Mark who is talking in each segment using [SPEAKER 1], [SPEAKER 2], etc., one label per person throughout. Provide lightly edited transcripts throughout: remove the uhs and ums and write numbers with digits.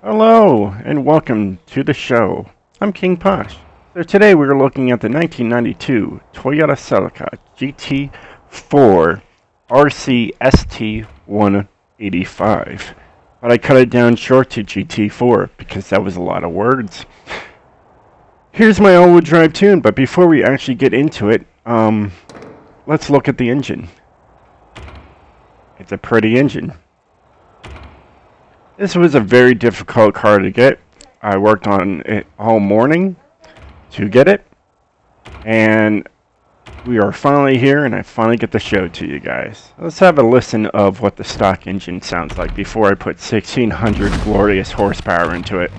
[SPEAKER 1] Hello, and welcome to the show. I'm King Posh. So today we're looking at the 1992 Toyota Celica GT4 RC ST185. But I cut it down short to GT4 because that was a lot of words. Here's my all-wheel drive tune, but before we actually get into it, let's look at the engine. It's a pretty engine. This was a very difficult car to get. I worked on it all morning to get it, and we are finally here, and I finally get to show it to you guys. Let's have a listen of what the stock engine sounds like before I put 1600 glorious horsepower into it.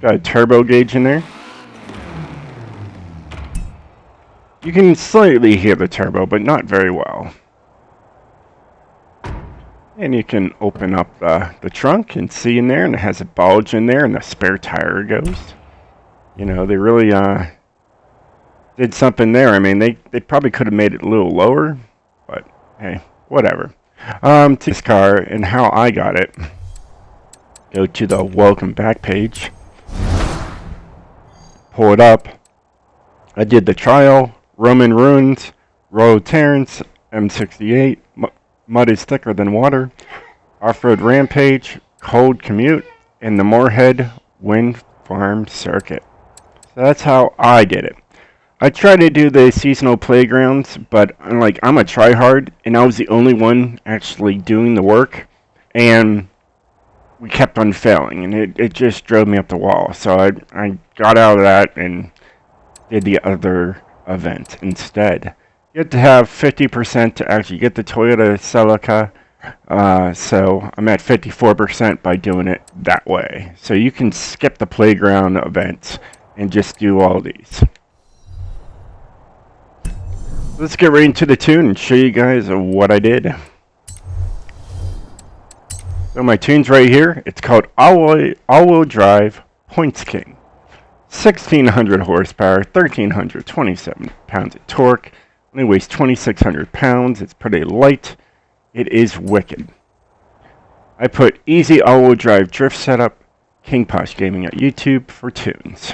[SPEAKER 1] Got a turbo gauge in there. You can slightly hear the turbo, but not very well. And you can open up the trunk and see in there, and it has a bulge in there, and the spare tire goes. You know, they really did something there. I mean, they probably could have made it a little lower, but hey, whatever. To this car and how I got it, go to the welcome back page, pull it up. I did the trial, Roman Ruins, Road Terrence, M68, Mud is Thicker Than Water, Off-Road Rampage, Cold Commute, and the Moorhead Wind Farm Circuit. So that's how I did it. I tried to do the seasonal playgrounds, but I'm a tryhard, and I was the only one actually doing the work, and we kept on failing, and it just drove me up the wall. So I got out of that and did the other event instead. You have to have 50% to actually get the Toyota Celica, so I'm at 54% by doing it that way. So you can skip the playground events and just do all these. Let's get right into the tune and show you guys what I did. So my tune's right here. It's called All-Wheel Drive Points King. 1600 horsepower, 1327 pounds of torque. Only weighs 2,600 pounds. It's pretty light. It is wicked. I put easy all-wheel drive drift setup, King Posh Gaming at YouTube for tunes.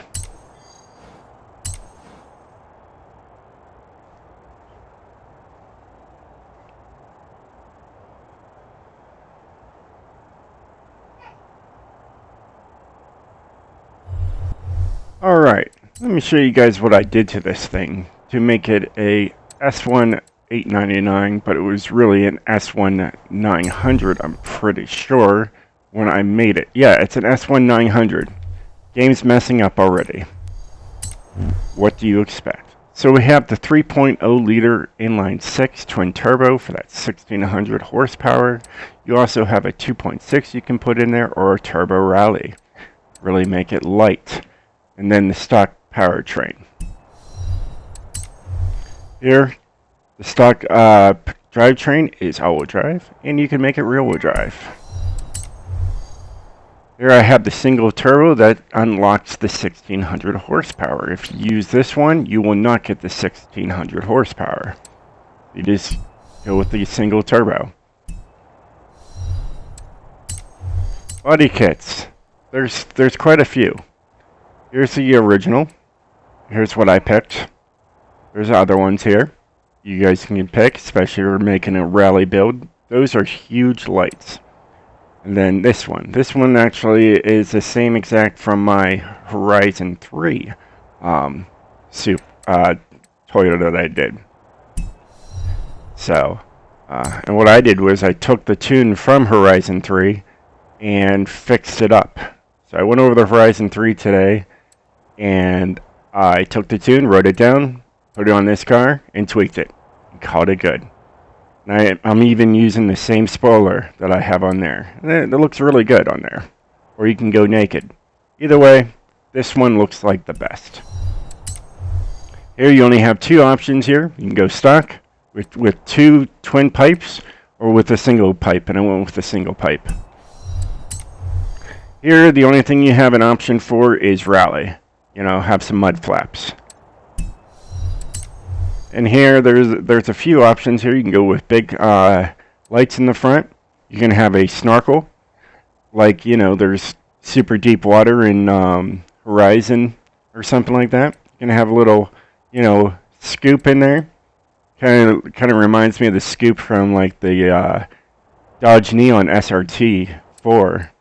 [SPEAKER 1] Alright, let me show you guys what I did to this thing to make it a S1 899, but it was really an S1 900, I'm pretty sure, when I made it. Yeah, it's an S1 900. Game's messing up already. What do you expect? So we have the 3.0 liter inline 6 twin turbo for that 1600 horsepower. You also have a 2.6 you can put in there, or a turbo rally. Really make it light. And then the stock powertrain. Here, the stock drivetrain is all-wheel drive, and you can make it rear-wheel drive. Here I have the single turbo that unlocks the 1600 horsepower. If you use this one, you will not get the 1600 horsepower. You just go with the single turbo. Body kits. There's quite a few. Here's the original. Here's what I picked. There's other ones here. You guys can pick, especially if you're making a rally build. Those are huge lights. And then this one. This one actually is the same exact from my Horizon 3 Toyota that I did. So, and what I did was I took the tune from Horizon 3 and fixed it up. So I went over the Horizon 3 today, and I took the tune, wrote it down, put it on this car, and tweaked it. And called it good. And I'm even using the same spoiler that I have on there. It looks really good on there. Or you can go naked. Either way, this one looks like the best. Here you only have two options here. You can go stock with two twin pipes, or with a single pipe, and I went with the single pipe. Here, the only thing you have an option for is rally. You know, have some mud flaps. And here, there's a few options here. You can go with big lights in the front, You can have a snorkel, like, you know, there's super deep water in Horizon or something like that. You can have a little, you know, scoop in there. Kind of reminds me of the scoop from like the Dodge Neon SRT 4.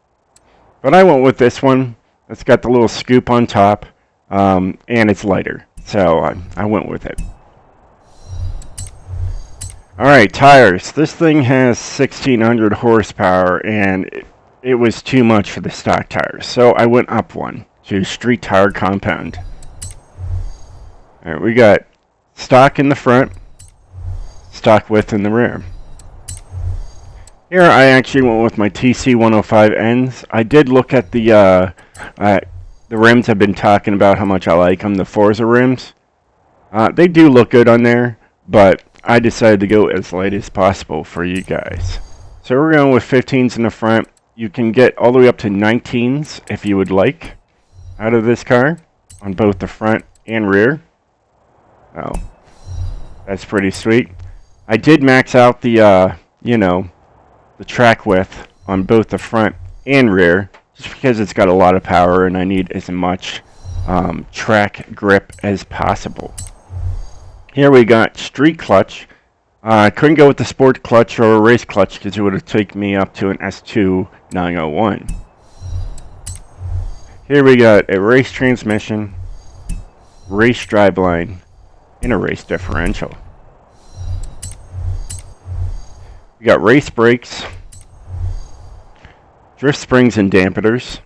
[SPEAKER 1] But I went with this one. It's got the little scoop on top, and it's lighter. So I went with it. Alright, tires. This thing has 1600 horsepower, and it was too much for the stock tires. So I went up one to Street Tire Compound. Alright, we got stock in the front, stock width in the rear. Here I actually went with my TC105Ns. I did look at the rims. I've been talking about how much I like them, the Forza rims. They do look good on there, but I decided to go as light as possible for you guys. So we're going with 15s in the front. You can get all the way up to 19s if you would like out of this car on both the front and rear. Oh, that's pretty sweet. I did max out the, you know, the track width on both the front and rear just because it's got a lot of power and I need as much track grip as possible. Here we got street clutch. I couldn't go with the sport clutch or a race clutch because it would have taken me up to an S2 901. Here we got a race transmission, race driveline, and a race differential. We got race brakes, drift springs and dampeners,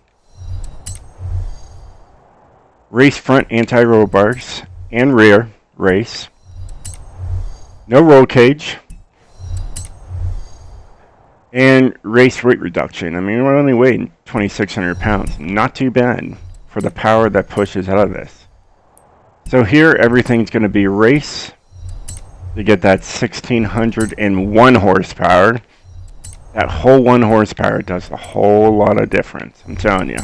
[SPEAKER 1] race front anti-roll bars and rear race, no roll cage, and race weight reduction. I mean, we're only weighing 2,600 pounds. Not too bad for the power that pushes out of this. So here, everything's going to be race to get that 1,601 horsepower. That whole 1 horsepower does a whole lot of difference, I'm telling you.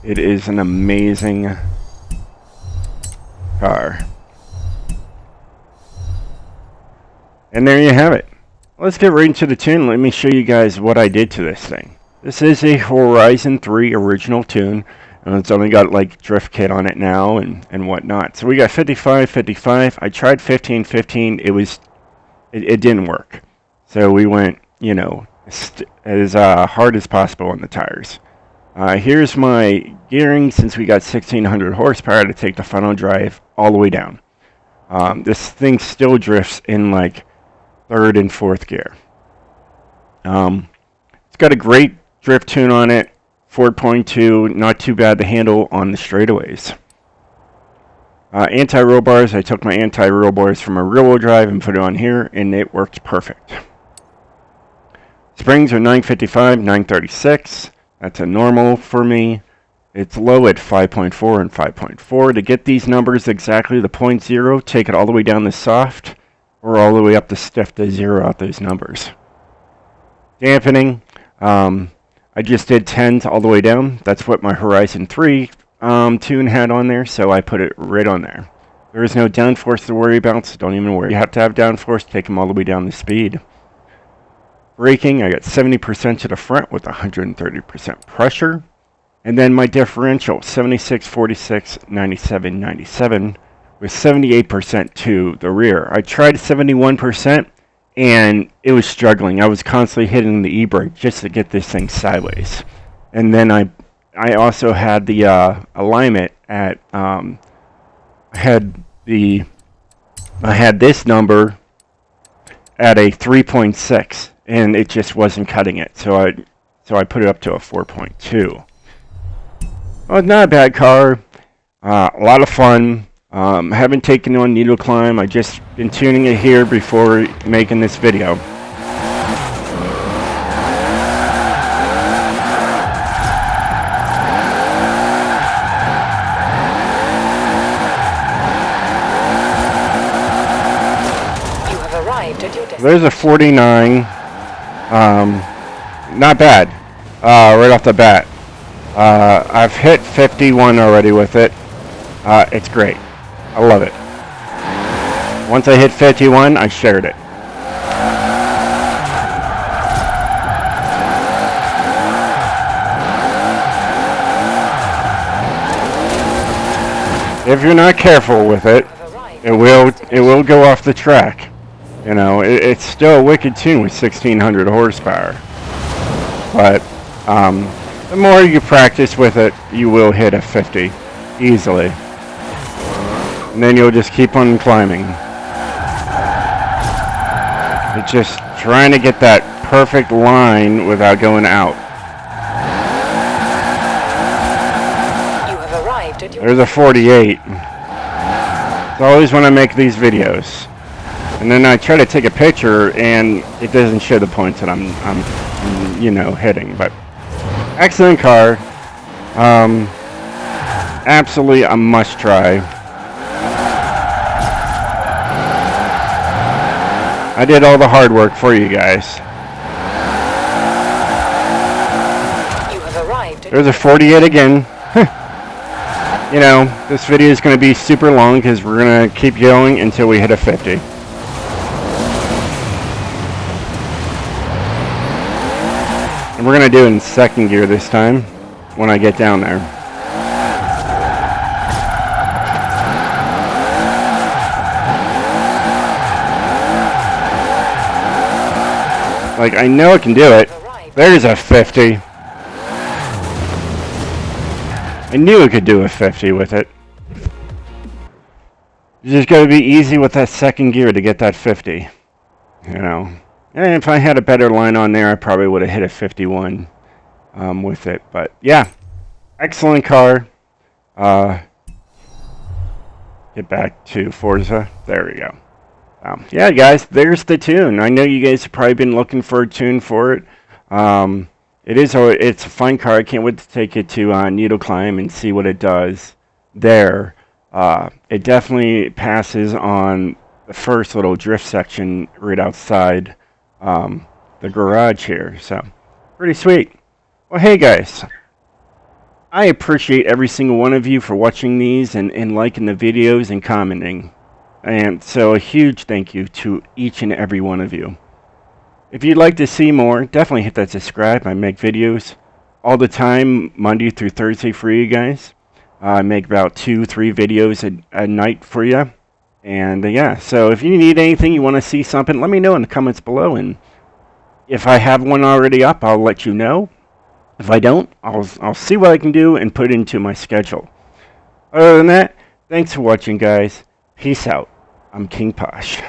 [SPEAKER 1] It is an amazing car. And there you have it. Let's get right into the tune. Let me show you guys what I did to this thing. This is a Horizon 3 original tune. And it's only got like drift kit on it now and whatnot. So we got 55, 55. I tried 15, 15. It didn't work. So we went, you know, as hard as possible on the tires. Here's my gearing since we got 1,600 horsepower to take the final drive all the way down. This thing still drifts in like 3rd and 4th gear. It's got a great drift tune on it. 4.2, not too bad to handle on the straightaways. Anti-roll bars, I took my anti-roll bars from a rear-wheel drive and put it on here, and it worked perfect. Springs are 955, 936. That's a normal for me. It's low at 5.4 and 5.4. To get these numbers exactly the 0.0, take it all the way down to soft, or all the way up to stiff to zero out those numbers. Dampening, I just did 10s all the way down. That's what my Horizon 3 tune had on there, so I put it right on there. There is no downforce to worry about, so don't even worry. You have to have downforce, take them all the way down to speed. Braking, I got 70% to the front with 130% pressure. And then my differential, 76, 46, 97, 97, with 78% to the rear. I tried 71%. And it was struggling. I was constantly hitting the e-brake just to get this thing sideways. And then I also had the alignment at I had this number at a 3.6, and it just wasn't cutting it. So I put it up to a 4.2. Well, it's not a bad car. A lot of fun. Haven't taken on needle climb. I just been tuning it here before making this video.
[SPEAKER 2] You have arrived at your destination.
[SPEAKER 1] There's a 49. Not bad. Right off the bat. I've hit 51 already with it. It's great. I love it. Once I hit 51, I shared it. If you're not careful with it, it will go off the track. You know, it's still a wicked tune with 1600 horsepower. But the more you practice with it, you will hit a 50 easily. And then you'll just keep on climbing. It's just trying to get that perfect line without going out.
[SPEAKER 2] You have arrived at your
[SPEAKER 1] There's a 48. It's always when I make these videos. And then I try to take a picture and it doesn't show the points that I'm you know, hitting. But excellent car. Absolutely a must try. I did all the hard work for you guys.
[SPEAKER 2] You have arrived at
[SPEAKER 1] There's a 48 again. You know, this video is going to be super long because we're going to keep going until we hit a 50. And we're going to do it in second gear this time when I get down there. Like, I know I can do it. There's a 50. I knew I could do a 50 with it. You just got to be easy with that second gear to get that 50. You know. And if I had a better line on there, I probably would have hit a 51 with it. But, yeah. Excellent car. Get back to Forza. There we go. Yeah, guys, there's the tune. I know you guys have probably been looking for a tune for it. It's a fun car. I can't wait to take it to Needle Climb and see what it does there. It definitely passes on the first little drift section right outside the garage here. So, pretty sweet. Well, hey, guys. I appreciate every single one of you for watching these and liking the videos and commenting. And so a huge thank you to each and every one of you. If you'd like to see more, definitely hit that subscribe. I make videos all the time, Monday through Thursday for you guys. I make about 2-3 videos a night for you. And yeah, so if you need anything, you want to see something, let me know in the comments below. And if I have one already up, I'll let you know. If I don't, I'll see what I can do and put it into my schedule. Other than that, thanks for watching, guys. Peace out. I'm King Posh.